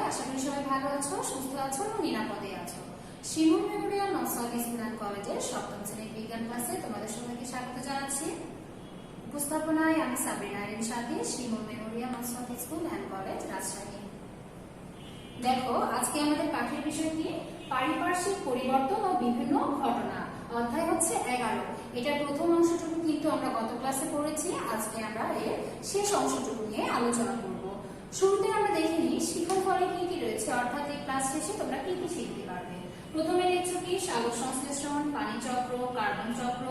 আশা করি সবাই ভালো আছো, সুস্থ আছো এবং নিরাপদে আছো। শিমুল মেমোরিয়াল নর্সারি স্কুল অ্যান্ড কলেজের সপ্তম শ্রেণীর বিজ্ঞান ক্লাসে তোমাদের সবাইকে স্বাগত জানাচ্ছি। উপস্থাপনায় আমি Sabrina Arin Sathi, Shimul memorial nursery school and college, Rajshahi. দেখো, আজকে আমাদের পাঠের বিষয় কি? পারিপার্শ্বিক পরিবর্তন ও বিভিন্ন ঘটনা। অধ্যায় হচ্ছে 11। এটা প্রথম অংশটুকু কিন্তু আমরা গত ক্লাসে পড়েছি। আজকে আমরা এর শেষ অংশটুকু নিয়ে আলোচনা করব। শুরুতে আমরা দেখে নিই শিখন ফলে কি কি রয়েছে, অর্থাৎ এই ক্লাস শেষে তোমরা কি কি শিখতে পারবে। প্রথমে দেখছো কি সালোক সংশ্লেষণ, পানি চক্র, কার্বন চক্র,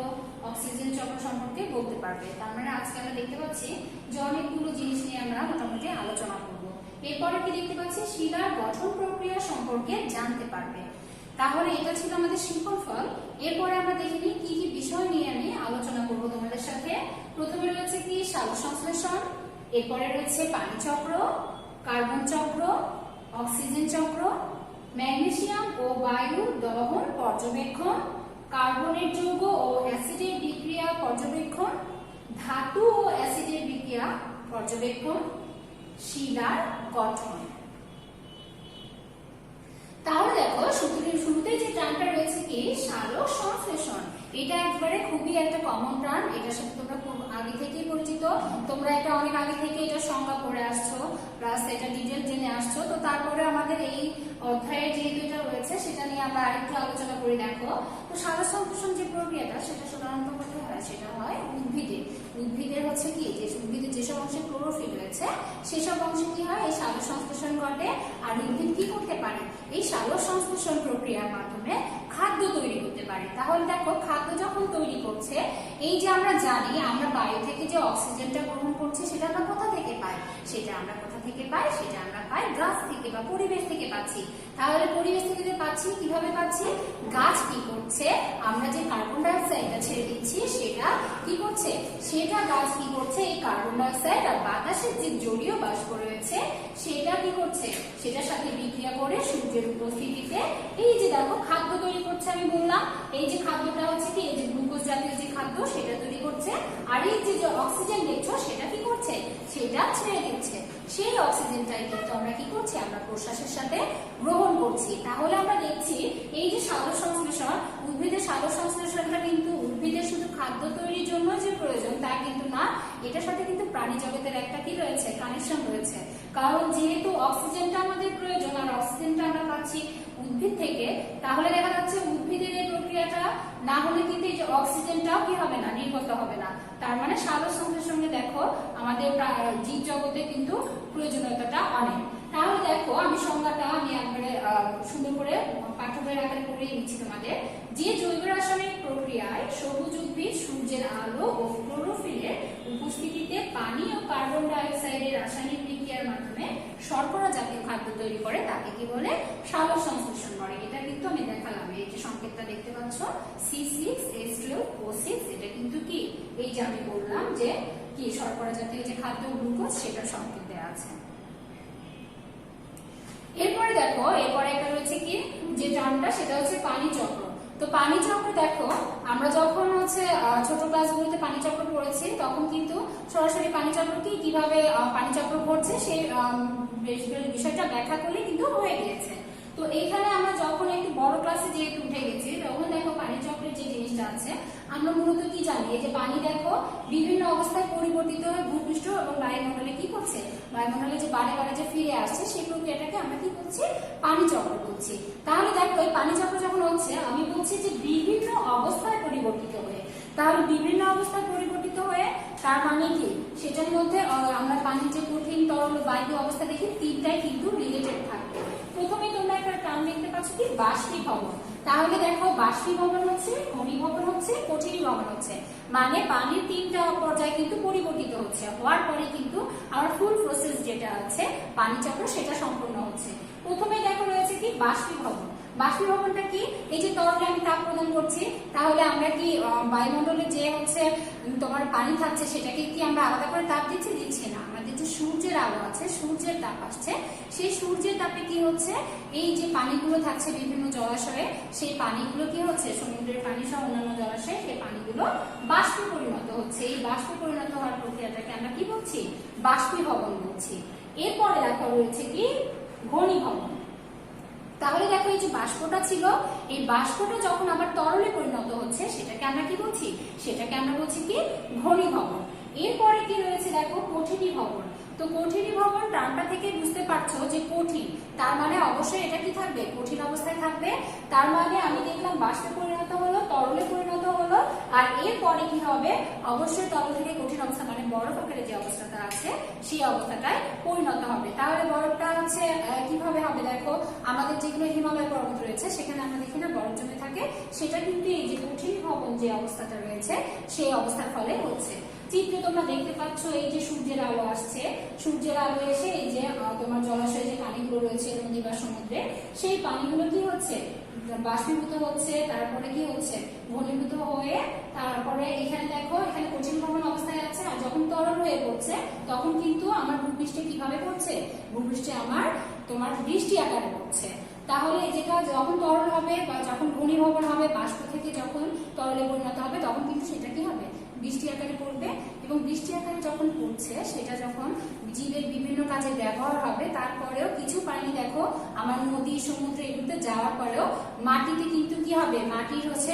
অক্সিজেন চক্র সম্পর্কে বলতে পারবে। তার মানে আজকে আমরা দেখতে পাচ্ছি যে অনেকগুলো জিনিস নিয়ে আমরা মোটামুটি আলোচনা করব। এরপরে কি দেখতে পাচ্ছি, শিলার গঠন প্রক্রিয়া সম্পর্কে জানতে পারবে। তাহলে এটা ছিল আমাদের শিল্পফল। এরপরে আমরা দেখে নিই কি কি বিষয় নিয়ে আমি আলোচনা করব তোমাদের সাথে। প্রথমে রয়েছে কি সালোক সংশ্লেষণ, এরপরে রয়েছে পানি চক্র, কার্বন চক্র, অক্সিজেন চক্র, ম্যাগনেসিয়াম ও বায়ুর দহন পর্যবেক্ষণ, কার্বনের যৌগ ও অ্যাসিডের বিক্রিয়া পর্যবেক্ষণ, ধাতু ও অ্যাসিডের বিক্রিয়া পর্যবেক্ষণ, শিলার গঠন। তাহলে দেখো, শুরুতে যে টার্মটা রয়েছে কি সালোক সংশ্লেষণ। এটা একবারে খুবই একটা কমন টার্ম, এটার সাথে তোমরা আগে থেকেই পরিচিত। তোমরা এটা অনেক আগে থেকে এটা সংজ্ঞা পড়ে আসছো, প্লাস এটা ডিটেইল জেনে আসছো। তো তারপরে আমাদের এই অধ্যায়ে যেহেতু এটা রয়েছে সেটা নিয়ে আমরা আরেকটু আলোচনা করি। দেখো, তো সালোক সংশ্লেষণ যে প্রক্রিয়াটা সেটা সাধারণত কোথায় হয়? সেটা হয় উদ্ভিদে। উদ্ভিদের হচ্ছে কি, যে উদ্ভিদের যেসব অংশে ক্লোরোফিল রয়েছে সেসব অংশে কি হয়, এই সালোক সংশ্লেষণ ঘটে। আর উদ্ভিদ কি করতে পারে? এই সালোক সংশ্লেষণ প্রক্রিয়ার মাধ্যমে খাদ্য তৈরি করতে পারে। তাহলে দেখো, খাদ্য যখন তৈরি করছে, এই যে আমরা জানি আমরা বায়ু থেকে যে অক্সিজেনটা গ্রহণ করছি সেটা আমরা কোথা থেকে পাই? সেটা আমরা কোথা থেকে পাই? সেটা আমরা পাই গাছ থেকে বা পরিবেশ থেকে পাচ্ছি। তাহলে পরিবেশ থেকে যে পাচ্ছি, কিভাবে পাচ্ছি? গাছ কি করছে, আমরা যে কার্বন ডাই অক্সাইডটা ছেড়ে দিচ্ছি সেটা কি করছে? সেটা গাছ কি করছে? এই কার্বন ডাই অক্সাইড আর বাতাসের যে জলীয় বাষ্প রয়েছে সেটা কি করছে? সেটার সাথে বিক্রিয়া করে সূর্যের উপস্থিতিতে এই যে দেখো খাদ্য তৈরি করছে। আমি বললাম এই যে খাদ্যটা হচ্ছে কি, এই যে গ্লুকোজ জাতীয় যে খাদ্য সেটা তৈরি করছে। আর এই যে অক্সিজেন দেখছো সেটা কি করছে? সেটা ছেড়ে দিচ্ছে। সেই অক্সিজেনটাই কিন্তু আমরা কি করছি? আমরা প্রশ্বাসের সাথে গ্রহণ করছি। তাহলে আমরা দেখছি এই যে সালোক সংশ্লেষণ, উদ্ভিদের সালোক সংশ্লেষণটা কিন্তু উদ্ভিদের শুধু খাদ্য তৈরির জন্য যে প্রয়োজন তা কিন্তু না, এটার সাথে কিন্তু প্রাণী জগতের একটা কি রয়েছে? কানেকশন রয়েছে। কারণ যেহেতু অক্সিজেনটা আমাদের প্রয়োজন আর অক্সিজেনটা আমরা পাচ্ছি উদ্ভিদ থেকে, তাহলে দেখা যাচ্ছে উদ্ভিদের এই প্রক্রিয়াটা না হলে কিন্তু এই যে অক্সিজেনটাও কি হবে না? নির্গত হবে না। তার মানে সালোক সংশ্লেষণে দেখো আমাদের জীব জগতে কিন্তু প্রয়োজনীয়তাটা অনেক। তাহলে দেখো, আমি সংজ্ঞাটা আমি একবারে সুন্দর করে পাঠ্য বইয়ের আকারে পড়িয়ে দিচ্ছি তোমাদের। যে জৈব রাসায়নিক প্রক্রিয়ায় সবুজ উদ্ভিদ সূর্যের আলো ও ক্লোরোফিলের উপস্থিতিতে পানি ও কার্বন ডাই অক্সাইডের রাসায়নিক বিক্রিয়ার মাধ্যমে শর্করা জাতীয় খাদ্য তৈরি করে তাকে কি বলে? সালোক সংশ্লেষণ করে। এটা কিন্তু আমি দেখালাম, এই যে সংকেতটা দেখতে পাচ্ছ C6H12O6, এটা কিন্তু কি, এই যে আমি বললাম যে কি শর্করা জাতীয় যে খাদ্য গ্লুকোজ সেটার সংকেত দেওয়া আছে। এরপরে দেখো, এরপরে একটা রয়েছে কি যে টার্মটা, সেটা হচ্ছে পানি চক্র। তো পানি চক্র দেখো, আমরা যখন হচ্ছে ছোট ক্লাসগুলোতে পানি চক্র পড়েছি তখন কিন্তু সরাসরি পানি চক্র কি কিভাবে পানি চক্র ঘটছে সেই বিষয়টা ব্যাখ্যা করলে কিন্তু হয়ে গিয়েছে। তো এইখানে আমরা যখন একটু বড় ক্লাসে যেহেতু উঠে গেছি, তখন দেখো পানি চক্রের যে জিনিসটা আছে আমরা মূলত কি জানি, এই যে পানি দেখো বিভিন্ন অবস্থায় পরিবর্তিত হয়ে ভূপৃষ্ঠ এবং বায়ুমণ্ডলে কি করছে? বায়ুমণ্ডলে যে বারে বারে যে ফিরে আসছে সেই প্রক্রিয়াটাকে আমরা কি করছি? পানি চক্র বলছি। তাহলে দেখো, এই পানি চক্র যখন হচ্ছে, আমি বলছি যে বিভিন্ন অবস্থায় পরিবর্তিত হয়ে। তাহলে বিভিন্ন অবস্থায় পরিবর্তিত হয়ে তার মানে কি, সেটার মধ্যে আমরা পানির যে কঠিন, তরল, বায়ু অবস্থা দেখি তিনটাই কিন্তু রিলেটেড থাকবে। প্রথমে তোমরা একটা টার্ম দেখতে পাচ্ছ কি বাষ্পীভবন। তাহলে দেখো, বাষ্পীভবন হচ্ছে, ঘনীভবন হচ্ছে, কঠিনীভবন হচ্ছে। মানে পানির তিনটা পর্যায়ে কিন্তু পরিবর্তিত হচ্ছে, হওয়ার পরে কিন্তু আমার ফুল প্রসেস যেটা আছে পানি চক্র সেটা সম্পূর্ণ হচ্ছে। প্রথমে দেখো রয়েছে কি বাষ্পীভবন। বাষ্পীভবনটা কি, এই যে তরলে আমি তাপ প্রদান করছি, তাহলে আমরা কি বায়ুমণ্ডলে যে হচ্ছে তোমার পানি থাকছে সেটাকে কি আমরা আলাদা করে তাপ দিচ্ছি? দিচ্ছি না। আমাদের যে সূর্যের আলো আছে, সূর্যের তাপ আসছে, সেই সূর্যের তাপে কি হচ্ছে, এই যে পানিগুলো থাকছে বিভিন্ন জলাশয়ে, সেই পানিগুলো কি হচ্ছে, সমুদ্রের পানি সহ অন্যান্য জলাশয়ে সেই পানিগুলো বাষ্পে পরিণত হচ্ছে। এই বাষ্পে পরিণত হওয়ার প্রক্রিয়াটাকে আমরা কি বলছি? বাষ্পীভবন বলছি। এরপরে দেখো রয়েছে কি ঘনীভবন। তাহলে দেখো এই যে বাষ্পটা ছিল, এই বাষ্পটা যখন আবার তরলে পরিণত হচ্ছে সেটাকে আমরা কি বলছি, সেটাকে আমরা বলছি কি ঘনীভবন। এরপরে কি রয়েছে দেখো কঠিনীভবন। তো কঠিনীভবন টার্মটা থেকে বুঝতে পারছো যে কঠিন, তার মানে অবশ্যই এটা কি থাকবে, কঠিন অবস্থায় থাকবে। তার মানে আমি দেখলাম বাষ্পে পরিণত হলো, তরলে পরিণত হলো, আর এরপরে কি হবে, অবশ্যই তরল থেকে কঠিন অবস্থা মানে বরফ আকারে যে অবস্থাটা আছে সেই অবস্থাটায় পরিণত হবে। তাহলে বরফটা হচ্ছে কিভাবে হবে দেখো, আমাদের যেগুলো হিমালয় পর্বত রয়েছে সেখানে আমরা দেখি না বরফ জমে থাকে, সেটা কিন্তু এই যে কঠিনীভবন যে অবস্থাটা রয়েছে সেই অবস্থার ফলে হচ্ছে। চিত্রে তোমরা দেখতে পাচ্ছ এই যে সূর্যের আলো আসছে, সূর্যের আলো এসে এই যে তোমার জলাশয়ে যে পানিগুলো রয়েছে নদী বা সমুদ্রে, সেই পানিগুলো কি হচ্ছে, বাষ্পীভূত হচ্ছে, তারপরে কি হচ্ছে ঘনীভূত হয়ে, তারপরে এখানে দেখো এখানে কঠিনভবন অবস্থায় আছে, আর যখন তরল হয়ে পড়ছে তখন কিন্তু আমার ভূপৃষ্ঠে কিভাবে পড়ছে, ভূপৃষ্ঠে আমার তোমার বৃষ্টি আকারে পড়ছে। তাহলে যেটা যখন তরল হবে বা যখন ঘনীভবন হবে, বাষ্প থেকে যখন তরলে পরিণত হবে তখন কিন্তু সেটা কি হবে, বৃষ্টি আকারে পড়বে। এবং বৃষ্টি আকারে যখন পড়ছে সেটা যখন জীবের বিভিন্ন কাজে ব্যবহার হবে, তারপরেও কিছু পানি দেখো আমার নদী সমুদ্রে এগুলোতে যাওয়ার পরেও মাটিতে কিন্তু কি হবে, মাটির হচ্ছে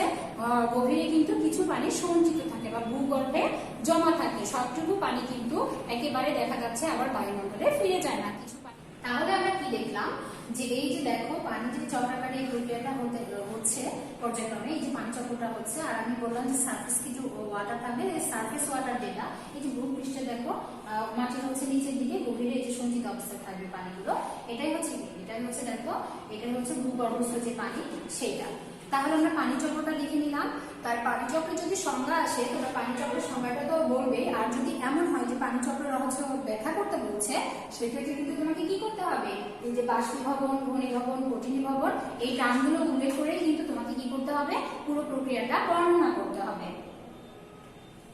গভীরে কিন্তু কিছু পানি সঞ্চিত থাকে বা ভূগর্ভে জমা থাকে। সবটুকু পানি কিন্তু একেবারে দেখা যাচ্ছে আবার বায়ুমণ্ডলে ফিরে যায় না কিছু পানি। তাহলে আমরা কি দেখলাম যে এই যে দেখো পানি যে চক্রাকারে এই প্রক্রিয়াটা হচ্ছে পর্যায়ক্রমে, এই যে পানি চক্রটা হচ্ছে, আর আমি বললাম যে সারফেস কিছু ওয়াটার থাকবে, সারফেস ওয়াটার যেটা এই যে ভূপৃষ্ঠে দেখো মাটি হচ্ছে নিচের দিকে গভীরে এই যে সঞ্চিত অবস্থায় থাকবে পানিগুলো, এটাই হচ্ছে দেখো এটাই হচ্ছে ভূগর্ভস্থ যে পানি সেইটা। তাহলে আমরা পানি চক্রটা লিখে নিলাম। তার পানি চক্রের যদি সংজ্ঞা আসে তোমরা পানি চক্রের সংজ্ঞাটা তো বলবে, আর যদি এমন হয় যে পানি চক্রের রহস্য ব্যাখ্যা করতে বলছে সেক্ষেত্রে কিন্তু তোমাকে কি করতে হবে, এই যে বাষ্পীভবন, ঘনীভবন, কঠিনীভবন এই টার্মগুলো উল্লেখ করেই কিন্তু তোমাকে কি করতে হবে, পুরো প্রক্রিয়াটা বর্ণনা করতে হবে।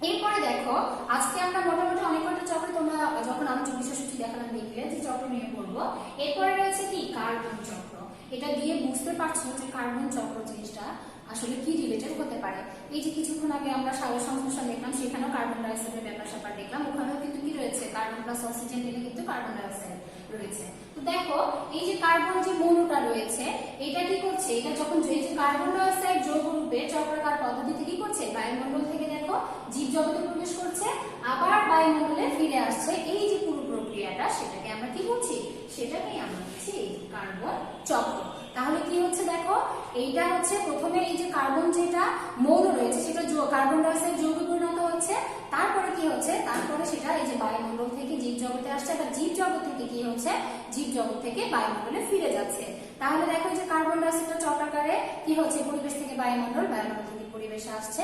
এরপরে দেখো আজকে আমরা মোটামুটি অনেক কটা চক্র, তোমরা যখন আমি 24 সূচি দেখালাম দেখলে যে চক্র নিয়ে পড়বো। এরপরে রয়েছে কি কার্বন চক্র। এটা দিয়ে বুঝতে পারছো যে কার্বন চক্র জিনিসটা আসলে কি রিলেটেড হতে পারে। এই যে কিছুক্ষণ আগে আমরা সালোক সংশ্লেষণ দেখলাম, সেখানেও কার্বন ডাইঅক্সাইডের ব্যাপার স্যাপার দেখলাম, ওখানেও কিন্তু কি রয়েছে, কার্বন প্লাস অক্সিজেন দিলে কিন্তু কার্বন ডাইঅক্সাইড রয়েছে। তো দেখো এই যে কার্বন যে মৌলটা রয়েছে এটা কি করছে, এটা যখন এই যে কার্বন ডাইঅক্সাইড যৌগ রূপে চক্রাকার পদ্ধতিতে কি করছে, বায়ুমণ্ডল থেকে দেখো জীবজগতে প্রবেশ করছে, আবার বায়ুমণ্ডলে ফিরে আসছে। এই যে পুরো প্রক্রিয়াটা সেটাকে আমরা কি বলছি, সেটাকেই আমরা বলছি কার্বন চক্র। তাহলে কি হচ্ছে দেখো, এইটা হচ্ছে প্রথমে এই যে কার্বন যেটা মৌল রয়েছে সেটা কার্বন ডাইঅক্সাইড যৌগে পরিণত হচ্ছে, তারপরে কি হচ্ছে, তারপরে সেটা এই যে বায়ুমণ্ডল থেকে জীবজগতে আসছে, আবার জীবজগৎ থেকে কি হচ্ছে, জীবজগৎ থেকে বায়ুমণ্ডলে ফিরে যাচ্ছে। তাহলে দেখো যে কার্বন ডাইঅক্সাইডটা চক্রাকারে কি হচ্ছে, পরিবেশ থেকে বায়ুমণ্ডল, বায়ুমণ্ডল থেকে পরিবেশে আসছে,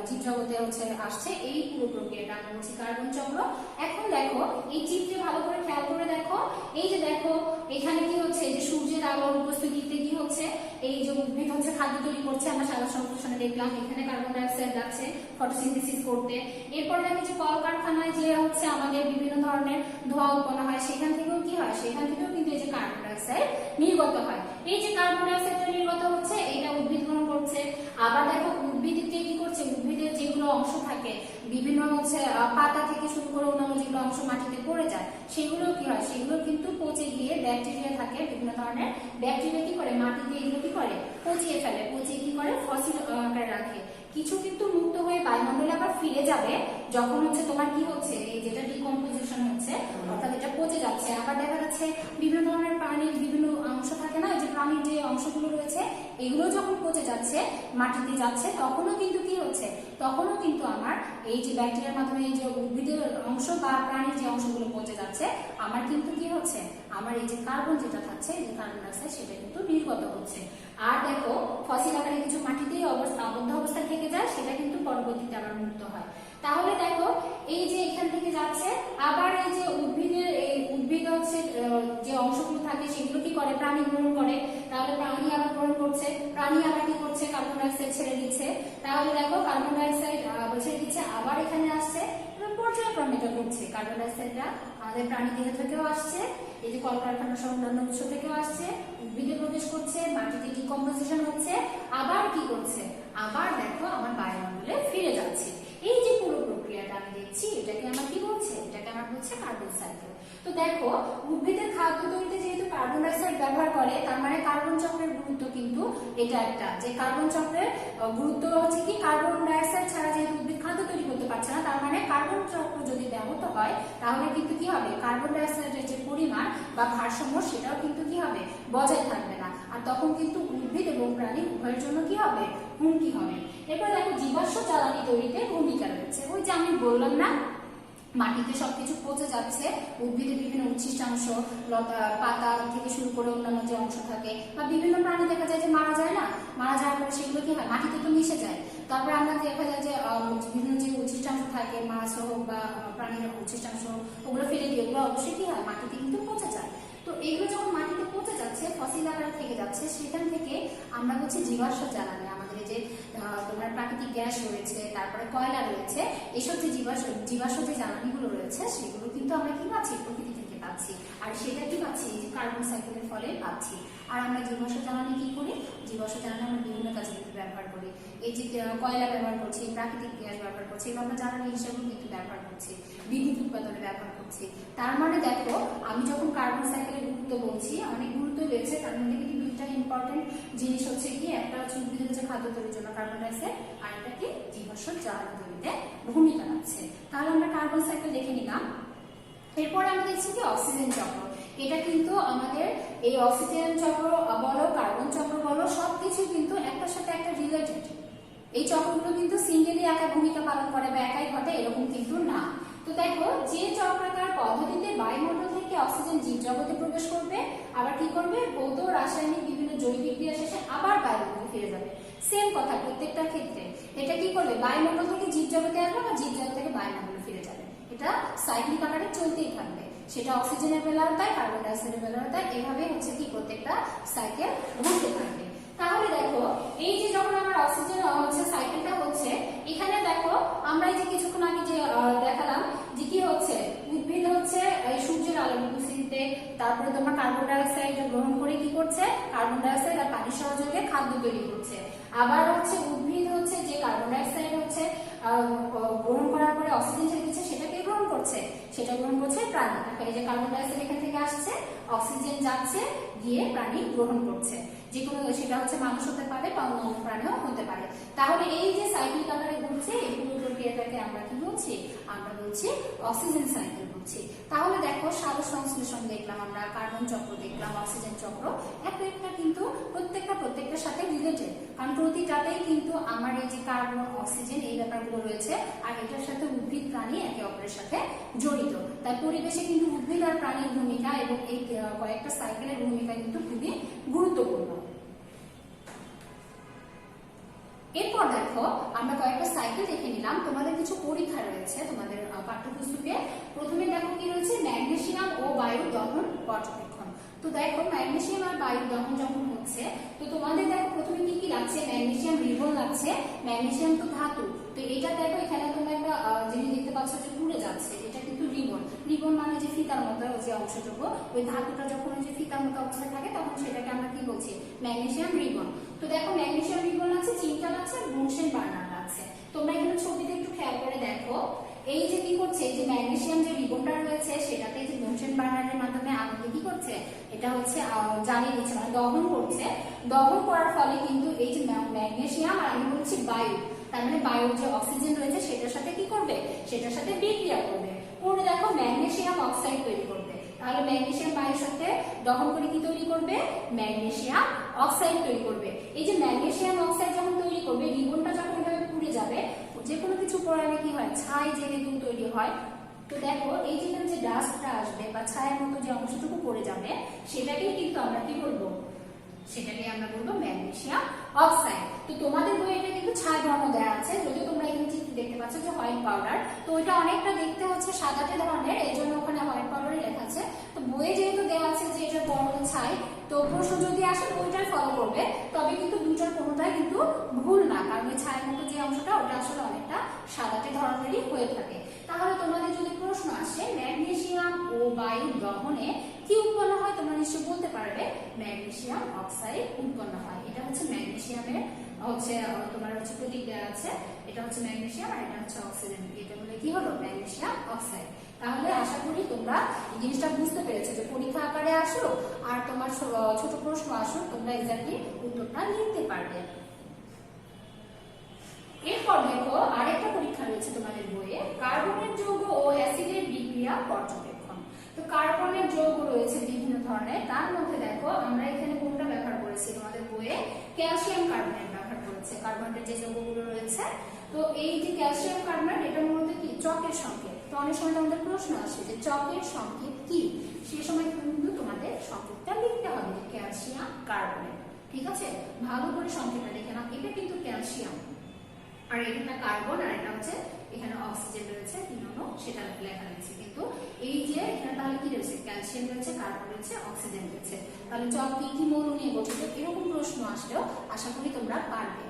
জীবজগতে হচ্ছে আসছে, এই পুরো প্রক্রিয়াটা আমরা বলছি কার্বন চক্র। এখন দেখো এই চিত্রে ভালো করে খেয়াল করে দেখো, এই যে দেখো এখানে কি হচ্ছে, এই যে সূর্যের আলোর উপস্থিতিতে কি হচ্ছে, এই যে উদ্ভিদ হচ্ছে খাদ্য তৈরি করছে, আমরা সালোক সংশ্লেষণে দেখলাম এখানে কার্বন ডাইঅক্সাইড যাচ্ছে ফটোসিনথেসিস করতে। এরপর দেখো যে কলকারখানায় যে হচ্ছে আমাদের বিভিন্ন ধরনের ধোঁয়া উৎপন্ন হয়, সেখান থেকেও কি হয়, সেখান থেকেও কিন্তু এই যে কার্বন ডাইঅক্সাইড নির্গত হয়। এই যে কার্বন ডাইঅক্সাইডটা নির্গত হচ্ছে এটা উদ্ভিদ গ্রহণ করছে। আবার দেখো উদ্ভিদকে কি করছে, উদ্ভিদের যেগুলো অংশ থাকে বিভিন্ন হচ্ছে পাতা থেকে শুরু করে অন্যান্য যেগুলো অংশ মাটিতে পড়ে যায় সেগুলো কি হয়, সেগুলো কিন্তু পচে গিয়ে ব্যাকটেরিয়া থাকে, বিভিন্ন ধরনের ব্যাকটেরিয়া কি করে মাটিতে এগুলো কি করে পচিয়ে ফেলে, পচিয়ে কি করে ফসিল আকারে রাখে। কিছু কিন্তু মুক্ত হয়ে বায়ুমণ্ডলে আবার ফিরে যাবে যখন হচ্ছে তোমার কি হচ্ছে, এই যেটা ডিকম্পোজিশন হচ্ছে অর্থাৎ এটা পচে যাচ্ছে। আবার দেখা যাচ্ছে বিভিন্ন ধরনের প্রাণীর বিভিন্ন অংশ থাকে না, যে প্রাণীর যে অংশগুলো রয়েছে এগুলো যখন পচে যাচ্ছে মাটিতে যাচ্ছে তখনও কিন্তু কি হচ্ছে, তখনও কিন্তু আমার এই যে ব্যাকটেরিয়ার মাধ্যমে এই যে উদ্ভিদের অংশ বা প্রাণীর যে অংশগুলো পচে যাচ্ছে আমার কিন্তু কি হচ্ছে, আমার এই যে কার্বন যেটা থাকছে, এই যে কার্বন ডাইঅক্সাইড সেটা কিন্তু নির্গত হচ্ছে। আর দেখো ফসিল আকারে কিছু মাটিতেই আবদ্ধ অবস্থায় থেকে যায়, সেটা কিন্তু পরবর্তীতে আবার মুক্ত হয়। তাহলে দেখো এই যে এখান থেকে যাচ্ছে, আবার এই যে উদ্ভিদ হচ্ছে যে অংশগুলো থাকে সেগুলো কি করে, প্রাণী গ্রহণ করে, তাহলে প্রাণী আবার গ্রহণ করছে, প্রাণী আবার কি করছে, কার্বন ডাইঅক্সাইড ছেড়ে দিচ্ছে। তাহলে দেখো কার্বন ডাইঅক্সাইড ছেড়ে দিচ্ছে, আবার এখানে আসছে, পর্যায়ক্রমে এটা ঘটছে। কার্বন ডাইঅক্সাইডটা আমাদের প্রাণী দেহ থেকেও আসছে, এই যে কলকারখানা সহ অন্যান্য উৎস থেকেও আসছে, উদ্ভিদে প্রবেশ করছে, মাটিতে ডিকম্পোজিশন হচ্ছে, আবার কি করছে, আবার দেখো আমার বায়ুমণ্ডলে ফিরে যাচ্ছে। এই যে পুরো প্রক্রিয়াটা আমি দেখছি এটাকে আমরা কি বলছি, এটাকে আমরা বলছি কার্বন সাইকেল। তো দেখো উদ্ভিদের খাদ্য তৈরিতে যেহেতু কার্বন ডাই অক্সাইড ব্যবহার করে, তার মানে কার্বন চক্রের গুরুত্ব কিন্তু এটা একটা, যে কার্বন চক্রের গুরুত্ব হচ্ছে কি, কার্বন ডাই অক্সাইড ছাড়া যেহেতু উদ্ভিদ খাদ্য তৈরি করতে পারছে না, তার মানে কার্বন চক্র যদি ব্যাহত হয় তাহলে কিন্তু কি হবে, কার্বন ডাই অক্সাইডের যে পরিমাণ বা ভারসাম্য সেটাও কিন্তু কি হবে, বজায় থাকবে না। আর তখন কিন্তু উদ্ভিদ এবং প্রাণী উভয়ের জন্য কি হবে, হুমকি হবে। এরপর দেখো জীবাশ্ম জ্বালানি তৈরিতে ভূমিকা রয়েছে। ওই যে আমি বললাম না, মাটিতে সবকিছু পচে যাচ্ছে, উদ্ভিদের বিভিন্ন উচ্ছিষ্টাংশ, লতা পাতা থেকে শুরু করে অন্যান্য যে অংশ থাকে, বা বিভিন্ন প্রাণী দেখা যায় যে মারা যায় না, মারা যাওয়ার পরে সেগুলো কি হয়, মাটিতে তো মিশে যায়। তারপরে আমরা দেখা যায় যে বিভিন্ন যে উচ্ছিষ্টাংশ থাকে, মাছ হোক বা প্রাণীর উচ্ছিষ্টাংশ, ওগুলো ফেলে দিয়ে ওগুলো অবশ্যই কি হয়, মাটিতে কিন্তু পচে যায়। তো এগুলো যখন মাটিতে পচে যাচ্ছে, ফসিল আকারে থেকে যাচ্ছে, সেখান থেকে আমরা হচ্ছে জীবাশ্ম জ্বালানি, আমাদের যে তোমার প্রাকৃতিক গ্যাস রয়েছে, তারপরে কয়লা রয়েছে, এসব যে জীবাশ্ম যে জ্বালানিগুলো রয়েছে সেগুলো কিন্তু আমরা কি পাচ্ছি, প্রকৃতি থেকে পাচ্ছি। আর সেটা কি পাচ্ছি, যে কার্বন সাইকেলের ফলে পাচ্ছি। আর আমরা জীবাশ্ম জ্বালানি কি করি, জীবাশ্ম জ্বালানি আমরা বিভিন্ন কাজে ব্যবহার করি। এই যে কয়লা ব্যবহার করছি, প্রাকৃতিক গ্যাস ব্যবহার করছি, এগুলো আমরা জ্বালানি হিসেবে কিন্তু ব্যবহার করছি, বিদ্যুৎ উৎপাদনে ব্যবহার করছি। তার মানে দেখো আমি যখন কার্বন সাইকেলের গুরুত্ব বলছি, অনেক গুরুত্ব রয়েছে, তার মধ্যে কিন্তু দুইটা ইম্পর্টেন্ট জিনিস হচ্ছে কি, একটা হচ্ছে উদ্ভিদের যে খাদ্য তৈরির জন্য কার্বন ডাই অক্সাইড, আর একটা কি, জীবাশ্ম জ্বালানি তৈরিতে ভূমিকা রাখছে। তাহলে আমরা কার্বন সাইকেল দেখে নিলাম। এরপরে আমরা দেখছি কি, অক্সিজেন চক্র। এটা কিন্তু আমাদের এই অক্সিজেন চক্র বলো, কার্বন চক্র বলো, সবকিছু কিন্তু একটার সাথে একটা রিলেটেড। এই চক্রগুলো কিন্তু সিঙ্গেলি একা ভূমিকা পালন করে বা একাই ঘটে এরকম কিন্তু না। তো দেখো যে চক্রাকার পদ্ধতিতে বায়ুমণ্ডল থেকে অক্সিজেন জীবজগতে প্রবেশ করবে, আবার কি করবে, ভৌত রাসায়নিক বিভিন্ন জৈবিক ক্রিয়া শেষে আবার বায়ুমণ্ডলে ফিরে যাবে, সেম কথা প্রত্যেকটা ক্ষেত্রে। এটা কি করবে, বায়ুমণ্ডল থেকে জীবজগতে আসবে বা জীবজগৎ থেকে বায়ুমণ্ডলে ফিরে যাবে, এটা সাইক্লিক আকারে চলতেই থাকবে। সেটা অক্সিজেনের বেলাও তাই, কার্বন ডাই অক্সাইডের বেলাও তাই, এভাবে হচ্ছে কি প্রত্যেকটা সাইকেল ঘুরতে থাকবে। তাহলে দেখো এই যে যখন আমার অক্সিজেন হচ্ছে সাইকেলটা হচ্ছে, এখানে দেখো আমরা এই যে কিছুক্ষণ আগে যে দেখালাম যে কি হচ্ছে, উদ্ভিদ হচ্ছে এই সূর্যের আলো উপস্থিতিতে, তারপরে তোমার কার্বন ডাই অক্সাইড গ্রহণ করে কি করছে, কার্বন ডাই অক্সাইড আর পানির সহযোগে খাদ্য তৈরি করছে। আবার হচ্ছে উদ্ভিদ হচ্ছে যে কার্বন ডাই অক্সাইড হচ্ছে গ্রহণ করার পরে অক্সিজেন ছেড়ে দিচ্ছে, সেটাকে গ্রহণ করছে, সেটা গ্রহণ করছে প্রাণী। এই যে কার্বন ডাই অক্সাইড এখান থেকে আসছে, অক্সিজেন যাচ্ছে, গিয়ে প্রাণী গ্রহণ করছে, যে কোনো, সেটা হচ্ছে মানুষ হতে পারে বা অন্য প্রাণীও হতে পারে। তাহলে এই যে সাইক্লিক আকারে ঘুরছে, এই পুরো প্রক্রিয়াটাকে আমরা কি বলছি, আমরা বলছি অক্সিজেন সাইকেল বলছি। তাহলে দেখো সালোক সংশ্লেষণ দেখলাম আমরা, কার্বন চক্র দেখলাম, অক্সিজেন চক্র, একটা কিন্তু প্রত্যেকটার সাথে রিলেটেড, কারণ প্রতিটাতেই কিন্তু আমার এই যে কার্বন অক্সিজেন এই ব্যাপারগুলো রয়েছে, আর এটার সাথে উদ্ভিদ প্রাণী একে অপরের সাথে জড়িত। তাই পরিবেশে কিন্তু উদ্ভিদ আর প্রাণীর ভূমিকা এবং এই কয়েকটা সাইকেলের ভূমিকা কিন্তু খুবই গুরুত্বপূর্ণ। এরপর দেখো আমরা কয়েকটা সাইকেল দেখে নিলাম, তোমাদের কিছু পরীক্ষা রয়েছে তোমাদের পাঠ্যপুস্তকে। প্রথমে দেখো কি রয়েছে, ম্যাগনেসিয়াম ও বায়ু দহন পর্যবেক্ষণ। তো দেখো ম্যাগনেসিয়াম আর বায়ু দহন যখন হচ্ছে, তো তোমাদের দেখো প্রথমে কি কি লাগছে, ম্যাগনেসিয়াম রিবন লাগছে, ম্যাগনেসিয়াম তো ধাতু, তো এটা দেখো এখানে তোমরা একটা জিনিস দেখতে পাচ্ছ যে পুড়ে যাচ্ছে, এটা কিন্তু রিবন। রিবন মানে যে ফিতার মতো যে অংশটুকু, ওই ধাতুটা যখন ওই যে ফিতার মতো অবস্থায় থাকে তখন সেটাকে আমরা কি বলছি, ম্যাগনেসিয়াম রিবন। তো দেখো ম্যাগনেসিয়াম রিবন আছে, চিন্তা আছে, বুনসেন বার্নার আছে। তোমরা এখানে ছবিতে একটু খেয়াল করে দেখো, এই যে কি করছে, এই যে ম্যাগনেসিয়াম যে রিবনটা রয়েছে সেটাতে যে বুনসেন বার্নারের মাধ্যমে আগুনকে কি করছে, এটা হচ্ছে জ্বালিয়ে দিচ্ছে, মানে দহন করছে। দহন করার ফলে কিন্তু এই যে ম্যাগনেসিয়াম আর আমি বলছি বায়ু, তার মানে বায়ুর যে অক্সিজেন রয়েছে সেটার সাথে কি করবে, সেটার সাথে বিক্রিয়া করবে, করে দেখো ম্যাগনেসিয়াম অক্সাইড তৈরি করবে। তাহলে ম্যাগনেসিয়াম বায়ুর সাথে দহন করে কি তৈরি করবে, ম্যাগনেসিয়াম অক্সাইড তৈরি করবে। এই যে ম্যাগনেসিয়াম অক্সাইড যখন তৈরি করবে, রিবনটা যখন এভাবে পুড়ে যাবে, যে কোনো কিছু পোড়ালে কি হয়, ছাই যেহেতু তৈরি হয়। তো দেখো এই যে ডাস্টটা আসবে বা ছায়ের মতো যে অংশটুকু পড়ে যাবে, সেটাকেই কিন্তু আমরা কি বলবো, সেটাকে আমরা বলবো ম্যাগনেসিয়াম অক্সাইড। তো তোমাদের বইয়ে এটা কিন্তু ছাই বর্ণ দেওয়া আছে, যদিও তোমরা এখানে চিত্র দেখতে পাচ্ছ যে হোয়াইট পাউডার, তো ওইটা অনেকটা দেখতে হচ্ছে সাদাটে ধরনের, এই জন্য ওখানে হোয়াইট পাউডারই লেখা আছে। তো বইয়ে যেহেতু দেওয়া আছে যে এটা বর্ণ ছাই, তো প্রশ্ন যদি আসে ওইটাই ফলো করবে, তবে কিন্তু দুটার কোনোটাই কিন্তু ভুল না, কারণ ওই ছায়ের মতো যে অংশটা ওটা আসলে অনেকটা সাদাটে ধরনেরই হয়ে থাকে। তাহলে তোমাদের যদি প্রশ্ন আসে ম্যাগনেসিয়াম ও বায়ু দহনে কি উৎপন্ন হয়, তোমরা নিশ্চয়ই বলতে পারবে ম্যাগনেসিয়াম অক্সাইড উৎপন্ন হয়। এটা হচ্ছে ম্যাগনেসিয়ামের হচ্ছে তোমার হচ্ছে প্রতীক দেওয়া আছে, এটা হচ্ছে ম্যাগনেসিয়াম আর এটা হচ্ছে অক্সিজেন, এটা বলে কি হলো ম্যাগনেসিয়াম অক্সাইড। তাহলে আশা করি তোমরা এই জিনিসটা বুঝতে পেরেছো যে পরীক্ষা আকারে আসো আর তোমার ছোট প্রশ্ন আসো, তোমরা এক্স্যাক্টলি উত্তরটা লিখতে পারবে। এরপর দেখো আরেকটা পরীক্ষা রয়েছে তোমাদের বইয়ে, কার্বনের যৌগ ও অ্যাসিডের বিক্রিয়া পর্যবেক্ষণ। তো কার্বনের যৌগ রয়েছে বিভিন্ন ধরনের, তার মধ্যে দেখো আমরা এখানে কোনটা ব্যবহার করেছি তোমাদের বইয়ে, ক্যালসিয়াম কার্বনেট ব্যবহার করেছে। কার্বনের যে যৌগগুলো রয়েছে, তো এই যে ক্যালসিয়াম কার্বনেট এটা মূলত কি চকের সংকেত। তো অনেক সময় আমাদের প্রশ্ন আসে যে চকের সংকেত কি, সেই সময় কিন্তু তোমাদের সংকেতটা লিখতে হবে ক্যালসিয়াম কার্বনেট। ঠিক আছে, ভালো করে সংকেতটা লিখে নাও, এটা কিন্তু ক্যালসিয়াম আর এখানে কার্বন আর এটা হচ্ছে এখানে অক্সিজেন রয়েছে 3 অণু, সেটা লেখা রয়েছে। কিন্তু এই যে এখানে তাহলে কি রয়েছে, ক্যালসিয়াম রয়েছে, কার্বন রয়েছে, অক্সিজেন রয়েছে। তাহলে চক কি কি মৌল নিয়ে গঠিত, এরকম প্রশ্ন আসলেও আশা করি তোমরা পারবে।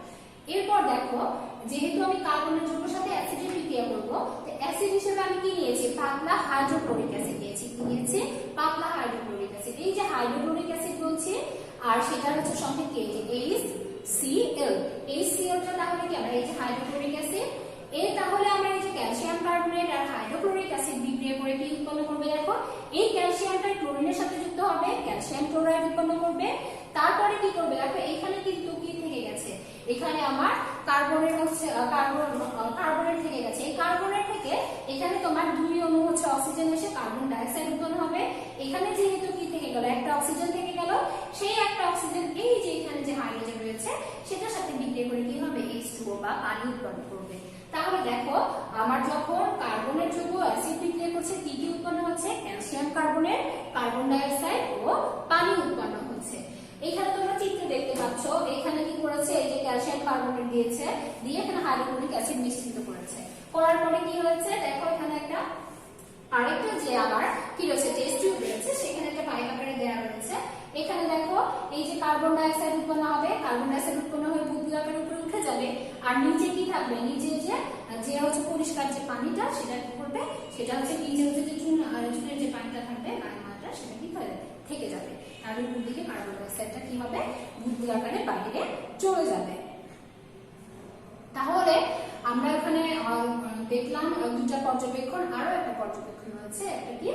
এরপর দেখো, যেহেতু আমি কার্বনের যৌগের সাথে অ্যাসিডের বিক্রিয়া করব, তো অ্যাসিড হিসেবে আমি কি নিয়েছি, পাতলা হাইড্রোক্লোরিক অ্যাসিড নিয়েছি। কি নিয়েছি, পাতলা হাইড্রোক্লোরিক অ্যাসিড। এই যে হাইড্রোক্লোরিক অ্যাসিড বলছি, আর সেটা হচ্ছে সংকেত কি, HCl। HCl টা তাহলে কি, আমরা এই যে হাইড্রোক্লোরিক অ্যাসিড, তাহলে আমরা এই যে ক্যালসিয়াম কার্বনেট আর হাইড্রোক্লোরিক অ্যাসিড বিক্রিয়া করে কি উৎপন্ন করবে, দেখো এই ক্যালসিয়ামটা ক্লোরিনের সাথে যুক্ত হবে, ক্যালসিয়াম ক্লোরাইড উৎপন্ন করবে। তারপরে কি করবে, দেখো এইখানে কিন্তু কি থেকে গেছে, এখানে আমার কার্বনের হচ্ছে কার্বনের থেকে গেছে। এই কার্বনের থেকে এখানে তোমার 2 অণু হচ্ছে অক্সিজেন এসে কার্বন ডাই অক্সাইড উৎপন্ন হবে। এখানে যেহেতু কি থেকে গেল, একটা অক্সিজেন থেকে গেল, সেই একটা অক্সিজেন এই যে এখানে যে হাইড্রোজেন রয়েছে সেটার সাথে বিক্রিয়া করে কি হবে, H2O বা পানি উৎপন্ন করবে। তাহলে দেখো আমার যখন কার্বনের যৌগ অ্যাসিড বিক্রিয়া করছে, কি কি উৎপন্ন হচ্ছে, calcium carbonate, carbon die oxide ও পানি উৎপন্ন হচ্ছে। এখানে তোমরা চিত্রে দেখতে পাচ্ছ, এখানে কি করেছে, এই যে ক্যালসিয়াম কার্বনেট দিয়েছে, দিয়ে এখানে হাইড্রোক্লোরিক অ্যাসিড মিশ্রিত করেছে। করার পরে কি হয়েছে, দেখো এখানে একটা আরেকটা যে আবার কি রয়েছে, টেস্ট টিউব রয়েছে, সেখানে একটা পাইপ আকারে দেওয়া রয়েছে। এখানে দেখো এই যে কার্বন ডাই অক্সাইড উৎপন্ন হবে, কার্বন ডাই অক্সাইড উৎপন্ন হয়ে বুদবুদ আকারে উপরে উঠে যাবে। আর নিচে কি থাকবে, নিচে যে হচ্ছে পরিষ্কার যে পানিটা, সেটা কি করবে, সেটা হচ্ছে নিচে হচ্ছে যে চুনের যে পানিটা থাকবে মাত্রা, সেটা কি থেকে যাবে। আর উপর দিকে কার্বন ডাই অক্সাইডটা কি হবে, বুদবুদ আকারে বাইরে চলে যাবে। তাহলে আমরা এখানে দেখলাম 2টা পর্যবেক্ষণ, আরো একটা পর্যবেক্ষণ রয়েছে, একটা কি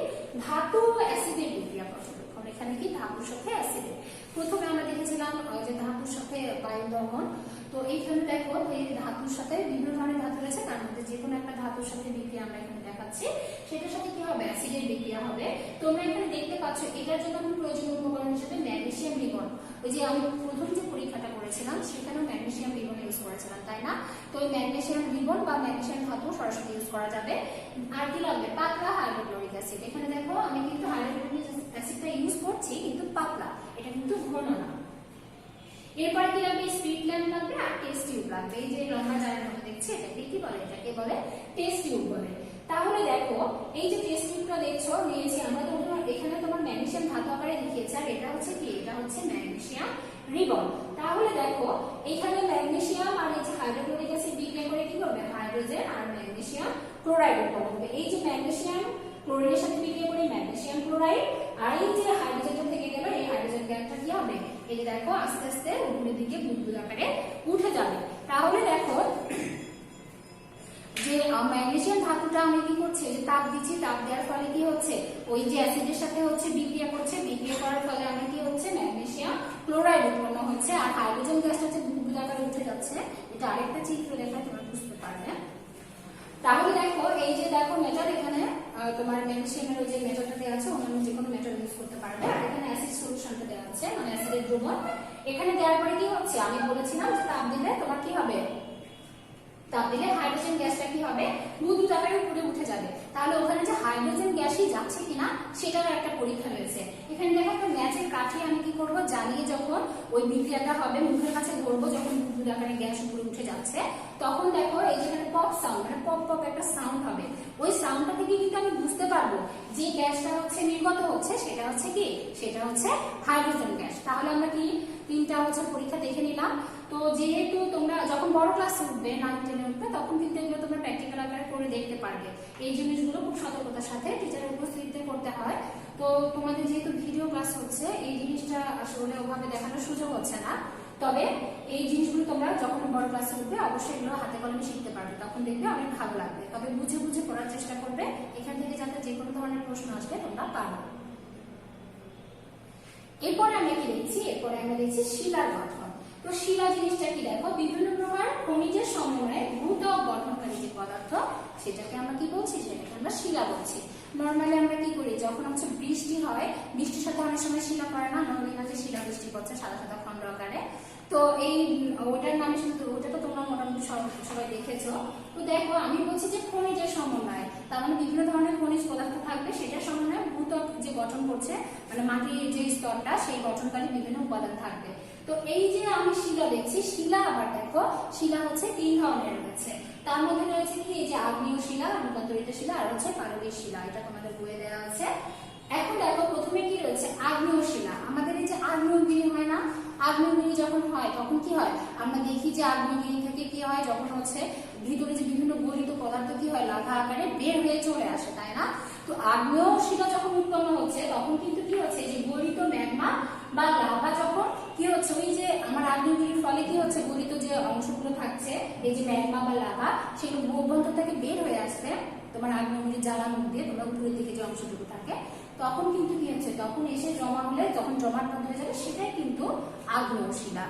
ধাতু ও অ্যাসিডের বিক্রিয়া পর্যবেক্ষণ। এখানে কি ধাতুর সাথে অ্যাসিডের, প্রথমে আমরা দেখেছিলাম যে ধাতুর সাথে বায়ু দহন। তো এইখানে দেখো এই ধাতুর সাথে বিভিন্ন ধরনের ধাতু রয়েছে, তার মধ্যে যে কোনো একটা ধাতুর সাথে বিক্রিয়া আমরা এখানে দেখাচ্ছি, সেটার সাথে কি হবে, অ্যাসিডের বিক্রিয়া হবে। তোমরা এখানে দেখতে পাচ্ছ এটার জন্য আমি প্রয়োজনীয় উপকরণ হিসেবে ম্যাগনেসিয়াম রিবন, ওই যে আমি প্রথম যে পরীক্ষাটা করেছিলাম সেখানেও ম্যাগনেসিয়াম রিবন ইউজ করেছিলাম, তাই না? তো এই ম্যাগনেসিয়াম রিবন বা ম্যাগনেসিয়াম ধাতু সরাসরি ইউজ করা যাবে। আর কি লাগবে, পাতলা হাইড্রোক্লোরিক অ্যাসিড। এখানে দেখো আমি কিন্তু হাইড্রোক্লোরিক অ্যাসিডটা ইউজ করছি, কিন্তু পাতলা, এটা কিন্তু ঘন না। এরপর কি লাগবে, স্পিড ল্যাম্প লাগবে আর টেস্ট টিউব লাগবে। এই যে লম্বা জারের মধ্যে দেখছি, এটাকে কি বলে, এটাকে বলে টেস্ট টিউব বলে। তাহলে দেখো এই যে টেস্ট টিউবটা দেখছো, নিয়েছি আমরা, এখানে তোমার ম্যাগনেসিয়াম ধাতু আকারে দেখিয়েছে, আর এটা হচ্ছে কি, এটা হচ্ছে ম্যাগনেসিয়াম রিবন। তাহলে দেখো এখানে ম্যাগনেসিয়াম আর এই যে হাইড্রোক্লোরিক অ্যাসিড বিক্রিয়া করে কি করবে, হাইড্রোজেন আর ম্যাগনেসিয়াম ক্লোরাইড উৎপন্ন করবে। এই যে ম্যাগনেসিয়াম ক্লোরিনের সাথে বিক্রিয়া করে ম্যাগনেসিয়াম ক্লোরাইড, আর এই যে হাইড্রোজেনটা থেকে গেল, এই হাইড্রোজেন গ্যাসটা কি হবে, এই যে দেখো আস্তে আস্তে উপরের দিকে বুদবুদ আকারে উঠে যাবে। তাহলে দেখো যে ম্যাগনেসিয়াম ধাতুটা আমি কি করছি, যে তাপ দিচ্ছি, তাপ দেওয়ার ফলে কি হচ্ছে, ওই যে অ্যাসিডের সাথে হচ্ছে বিক্রিয়া করছে, বিক্রিয়া করার ফলে আমি কি হচ্ছে, ম্যাগনেসিয়াম ক্লোরাইড উৎপন্ন হচ্ছে, আর হাইড্রোজেন গ্যাসটা হচ্ছে বুদবুদ আকারে উঠে যাচ্ছে। এটা আরেকটা চিত্র দেখলে তোমরা বুঝতে পারবে। তাহলে দেখো এই যে দেখো মেটাল, এখানে তোমার ম্যাগনেসিয়ামের ওই যে মেটালটা দেওয়া আছে, অন্যান্য যে কোনো মেটাল ইউজ করতে পারবে। আর এখানে অ্যাসিড সলিউশনটা দেওয়া আছে, মানে অ্যাসিডের দ্রবণ। এখানে দেওয়ার পরে কি হচ্ছে, আমি বলেছিলাম যে তাপ দিলে তোমার কি হবে, তাপ দিলে হাইড্রোজেন গ্যাসটা কি হবে, বুদবুদ আকারে উপরে উঠে যাবে। তাহলে ওখানে যে হাইড্রোজেন গ্যাসই যাচ্ছে কিনা সেটারও একটা পরীক্ষা রয়েছে। এখানে দেখো একটা ম্যাচের কাঠি আমি কি করব, জ্বালিয়ে যখন ওই বিক্রিয়াটা হবে মুখের কাছে ধরবো, যখন বুদবুদ আকারে গ্যাস উপরে উঠে যাচ্ছে, তখন দেখো এই যেখানে পপ সাউন্ড, মানে পপ পপ একটা সাউন্ড হবে। ওই সাউন্ডটা থেকে কিন্তু আমি বুঝতে পারবো যে গ্যাসটা হচ্ছে নির্গত হচ্ছে, সেটা হচ্ছে কি, সেটা হচ্ছে হাইড্রোজেন গ্যাস। তাহলে আমরা কি 3টা হচ্ছে পরীক্ষা দেখে নিলাম। তো যেহেতু তোমরা যখন বড় ক্লাসে উঠবে, 9 10 উঠবে, তখন কিন্তু এগুলো তোমরা প্র্যাকটিক্যাল আকারে করে দেখতে পারবে। এই জিনিসগুলো খুব সতর্কতার সাথে টিচারের উপস্থিতিতে করতে হয়। তো তোমাদের যেহেতু ভিডিও ক্লাস হচ্ছে, এই জিনিসটা আসলে ওভাবে দেখানোর সুযোগ হচ্ছে না। তবে এই জিনিসগুলো তোমরা যখন বড় ক্লাসে উঠবে অবশ্যই এগুলো হাতে কলমে শিখতে পারবে, তখন দেখবে অনেক ভালো লাগবে। তবে বুঝে বুঝে পড়ার চেষ্টা করবে, এখান থেকে যাতে যে কোনো ধরনের প্রশ্ন আসবে তোমরা পারো। এরপরে আমরা কি দেখছি, এরপরে আমরা দেখছি শিলার গঠন। তো শিলা জিনিসটা কি দেখো, বিভিন্ন প্রকার খনিজের সমন্বয়ে ভূত্বক গঠনকারী যে পদার্থ সেটাকে আমরা কি বলছি, সেটাকে আমরা শিলা বলছি। নর্মালি আমরা কি করি, যখন হচ্ছে বৃষ্টি হয়, বৃষ্টির সাথে অনেক সময় শিলা পড়ে না, নদীর কাছে শিলা বৃষ্টি পড়ছে সাদা সাদা খন্ড আকারে। তো এই ওটার নামে শুধু ওটা তো তোমরা মোটামুটি সবাই দেখেছো। তো দেখো আমি বলছি যে খনিজের সমন্বয়, তার মানে বিভিন্ন ধরনের খনিজ পদার্থ থাকবে, সেটার সমন্বয়ে ভূত্বক যে গঠন করছে, মানে মাটির যে স্তরটা সেই গঠনকারী বিভিন্ন উপাদান থাকবে। তো এই যে আমি শিলা দেখছি, শিলা আবার দেখো শিলা হচ্ছে 3 ধরনের রয়েছে। তার মধ্যে রয়েছে কি, এই যে আগ্নেয় শিলা, রূপান্তরিত শিলা, আর হচ্ছে পাললিক শিলা, এটা তোমাদের বইয়ে দেওয়া আছে। এখন দেখো প্রথমে কি রয়েছে, আগ্নেয় শিলা। আমাদের এই যে আগ্নেয়গিরি হয় না, আগ্নেয়গিরি যখন হয় তখন কি হয়, আমরা দেখি যে আগ্নেয়গিরি থেকে কি হয়, যখন হচ্ছে ভিতরে যে বিভিন্ন গলিত পদার্থ কি হয়, লাভা আকারে বের হয়ে চলে আসে, তাই না? তো আগ্নেয় শিলা যখন উৎপন্ন হচ্ছে তখন কিন্তু কি হচ্ছে, যে গলিত ম্যাগমা বা লাভা যখন কি হচ্ছে, ওই যে আমার আগ্নেয়গিরির ফলে কি হচ্ছে, গলিত যে অংশগুলো থাকছে, এই যে ম্যাগমা বা লাভা, সেগুলো অভ্যন্তর থেকে বের হয়ে আসছে তোমার আগ্নেয়গিরির জ্বালার মধ্যে, তোমরা উপরের দিকে যে অংশটুকু থাকে, তখন কিন্তু কি হচ্ছে, তখন এসে জমা হলে যখন জমাট বন্ধ হয়ে যাবে সেটাই কিন্তু আগ্নেয় শিলা।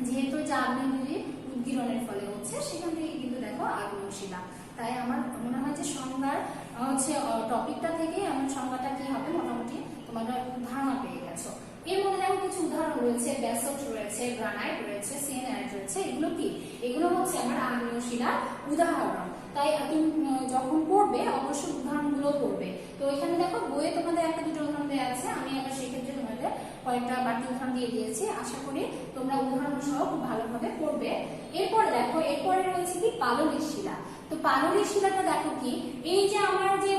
যেহেতু যে আগ্নেয়গিরি উদ্গীরণের ফলে হচ্ছে, সেখান থেকে কিন্তু দেখো আগ্নেয় শিলা। তাই আমার মনে হয় যে সংজ্ঞার হচ্ছে টপিকটা থেকে আমার সংজ্ঞাটা কি হবে মোটামুটি তোমরা ধারণা পেয়ে গেছো। এর মধ্যে দেখো কিছু উদাহরণ রয়েছে, ব্যাসল্ট রয়েছে, গ্রানাইট রয়েছে, সিয়েনাইট রয়েছে। এগুলো কি, এগুলো হচ্ছে আমার আগ্নেয় শিলার উদাহরণ। তাই তুমি যখন পড়বে অবশ্যই উদাহরণগুলো পড়বে। তো এখানে দেখো বইয়ে তোমাদের একটা দুটো উদাহরণ দেওয়া আছে, আমি আবার সেক্ষেত্রে তোমাদের কয়েকটা বাড়তি উদাহরণ দিয়ে দিয়েছি। আশা করি তোমরা উদাহরণ সহ খুব ভালোভাবে পড়বে। এরপরে দেখো, এরপরে রয়েছে কি পাললিক শিলা। তো পাললিক শিলাটা দেখো কি, এই যে আমার যে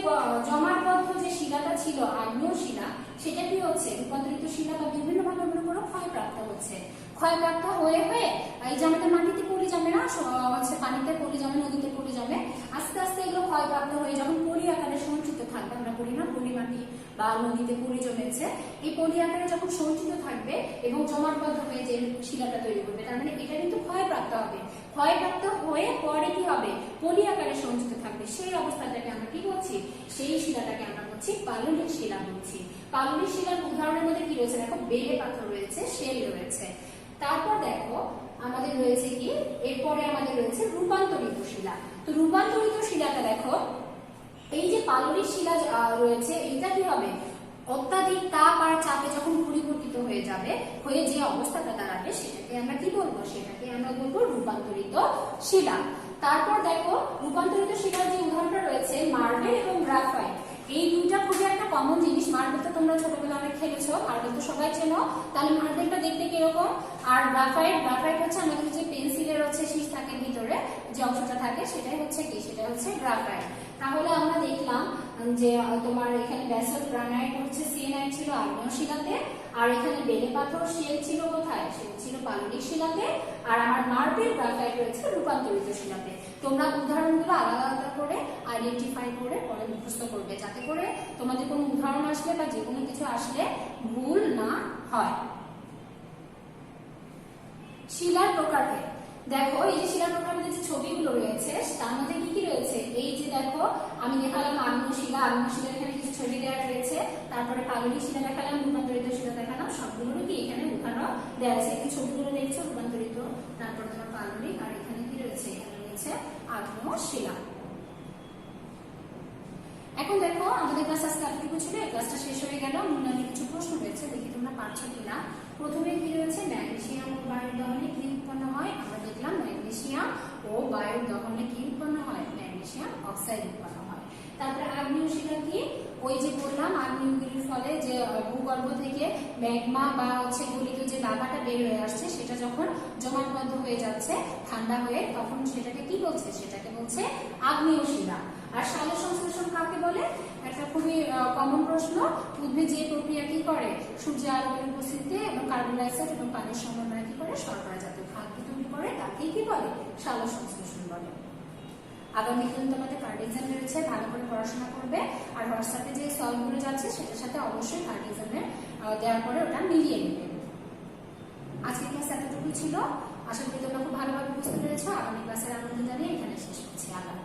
জমাটবদ্ধ যে শিলাটা ছিল আগ্নেয় শিলা, সেটা কি হচ্ছে, রূপান্তরিত শিলা বা বিভিন্ন ভাবে মনে করো ক্ষয়প্রাপ্ত হচ্ছে। ক্ষয়প্রাপ্ত হয়ে হয়ে এই যে আমাদের মাটিতে পলি জমে না, হচ্ছে পানিতে পলি জমে, নদীতে পলি জমে, আস্তে আস্তে এগুলো ক্ষয়প্রাপ্ত হয়ে যখন পলি আকারে সঞ্চিত থাকবে, আমরা বলি না পলি মাটি বা নদীতে পলি জমেছে, এই পলি আকারে যখন সঞ্চিত থাকবে এবং জমাটবদ্ধ হয়ে যে শিলাটা তৈরি করবে, তার মানে এটা কিন্তু ক্ষয়প্রাপ্ত হবে। ক্ষয়প্রাপ্ত হয়ে পরে কি হবে, পলি আকারে সঞ্চিত থাকবে, সেই অবস্থাটাকে আমরা কি বলছি, সেই শিলাটাকে আমরা বলছি পাললিক শিলা বলছি। পাললিক শিলার উদাহরণের মধ্যে কি রয়েছে দেখো, বেলে পাথর রয়েছে, শেল রয়েছে। তারপর দেখো আমাদের রয়েছে কি, এরপরে আমাদের রয়েছে রূপান্তরিত শিলা। তো রূপান্তরিত শিলাটা দেখো, এই যে পাললিক শিলা রয়েছে, এটা কি হবে, অত্যাধিক তাপ আর চাপে যখন পরিবর্তিত হয়ে যাবে, হয়ে যে অবস্থাটা দাঁড়াবে, সেটাকে আমরা কি বলবো, সেটাকে আমরা বলবো রূপান্তরিত শিলা। তারপর দেখো রূপান্তরিত শিলার যে উদাহরণটা রয়েছে, মার্বেল এবং গ্রাফাইট। এই দুইটা খুবই একটা কমন জিনিস। মার্বেল তো তোমরা ছোটবেলা অনেক খেলেছো, মার্বেল তো সবাই চেনো। তাহলে মার্বেলটা দেখতে কিরকম, আর গ্রাফাইট, গ্রাফাইট হচ্ছে আমাদের যে পেন্সিলের হচ্ছে শীষ থাকে ভিতরে যে অংশটা থাকে, সেটাই হচ্ছে কি, সেটা হচ্ছে গ্রাফাইট। তাহলে আমরা দেখলাম যে তোমার এখানে ব্যাসল্ট, গ্রানাইট হচ্ছে সিয়েনাইট ছিল আগ্নেয় শিলাতে, আর এখানে বেলে পাথর শেল ছিল কোথায়, সেল ছিল পাললিক শিলাতে, আর আমার মার্বেল, গ্রাফাইট রয়েছে রূপান্তরিত শিলাতে। তোমরা উদাহরণগুলো আলাদা আলাদা করে আইডেন্টিফাই করে পরে মুখস্থ করবে, যাতে করে তোমাদের কোনো উদাহরণ আসলে বা যে কোনো কিছু আসলে ভুল না হয়। শিলার প্রকারভেদ দেখো, এই যে শিলার প্রকারভেদের যে ছবিগুলো রয়েছে তার মধ্যে কি কি রয়েছে, এই যে দেখো আমি দেখালাম আগ্নেয় শিলা, আগ্নেয় শিলার এখানে কিছু ছবি দেওয়া রয়েছে, তারপরে পাললিক শিলা দেখালাম, রূপান্তরিত শিলা দেখালাম, সবগুলো কি এখানে উদাহরণ দেওয়া আছে। এই ছবিগুলো দেখছো, রূপান্তরিত, তারপরে তোমার পাললিক, আর এখানে কি রয়েছে, এখানে রয়েছে আগ্নেয় শিলা। এখন দেখো আমাদের ক্লাস আজকে এতটুকু ছিল, ক্লাসটা শেষ হয়ে গেল। মূল্যায়নে কিছু প্রশ্ন রয়েছে, দেখি তোমরা পারছো কিনা। প্রথমে কি রয়েছে, ম্যাগনেসিয়াম ও বায়ুর দহনে কি উৎপন্ন হয়, আমরা দেখলাম ম্যাগনেসিয়াম ও বায়ুর দহনে কি উৎপন্ন হয়, ম্যাগনেসিয়াম অক্সাইড উৎপন্ন হয়। তারপরে আগ্নেয় শিলা কি, ওই যে বললাম আগ্নেয়গিরির ফলে যে ভূগর্ভ থেকে ম্যাগমা বা হচ্ছে গলিত যে লাভাটা বের হয়ে আসছে, সেটা যখন জমাটবদ্ধ হয়ে যাচ্ছে ঠান্ডা হয়ে, তখন সেটাকে কি বলছে, সেটাকে বলছে আগ্নেয় শিলা। আর সালোক সংশ্লেষণ কাকে বলে, একটা খুবই কমন প্রশ্ন। উদ্ভিদ যে প্রক্রিয়া কি করে, সূর্যের আলোকের উপস্থিতিতে এবং কার্বন ডাই অক্সাইড এবং পানির সমন্বয়ে কি করে শর্করা জাতীয় খাদ্য তৈরি করে, তাকেই কি বলে, সালোক সংশ্লেষণ বলে। আগামীকাল তোমাদের কার্ড এক্সাম রয়েছে, ভালো করে পড়াশোনা করবে। আর হোয়াটসঅ্যাপে যে সলভগুলো যাচ্ছে সেটার সাথে অবশ্যই কার্ড এক্সামের দেওয়ার পরে ওটা মিলিয়ে নেবে। আজকের ক্লাস এতটুকু ছিল। আশা করি তোমরা খুব ভালোভাবে বুঝতে পেরেছো। আগামী ক্লাসের আনন্দ জানিয়ে এখানে শেষ করছি। আল্লাহ।